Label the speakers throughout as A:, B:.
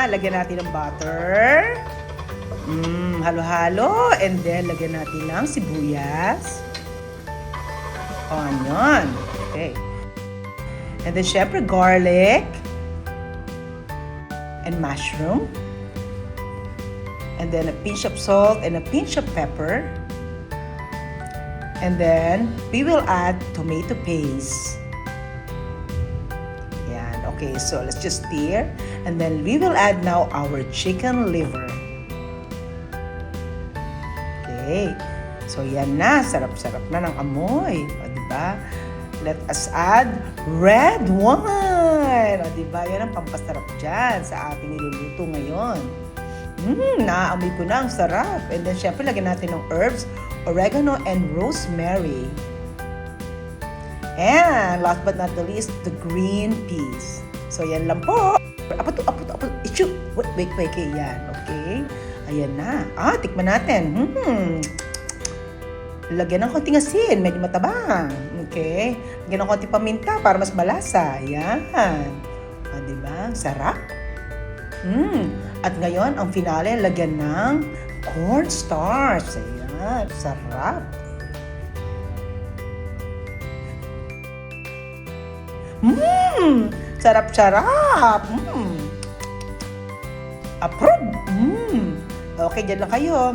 A: Lagyan natin ng butter. Halo-halo. And then, lagyan natin ng sibuyas. Onion. Okay. And then, syempre, garlic. And mushroom. And then, a pinch of salt and a pinch of pepper. And then, we will add tomato paste. Yan. Okay, so let's just stir. And then, we will add now our chicken liver. Okay. So, yan na. Sarap-sarap na ng amoy. O, diba? Let us add red wine. O, diba? Yan ang pampasarap dyan sa ating niluluto ngayon. Naaamoy ko na. Ang sarap. And then, syempre, lagyan natin ng herbs, oregano, and rosemary. And last but not the least, the green peas. So, yan lang po. Apo. Ichu. Wait. Yan. Okay. Ayan na. Tikman natin. Lagyan ng konting asin. Medyo matabang. Okay. Lagyan ng konting paminta para mas malasa. Ayan. Diba? Sarap. At ngayon, ang finale, lagyan ng cornstarch. Ayan. Sarap. Sarap-sarap. Approve. Okay, dyan lang kayo.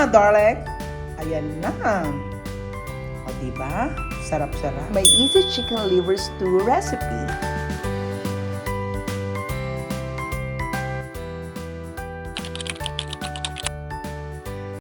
A: Darling. Ayan na. O, diba? Sarap-sarap.
B: My easy chicken liver stew recipe.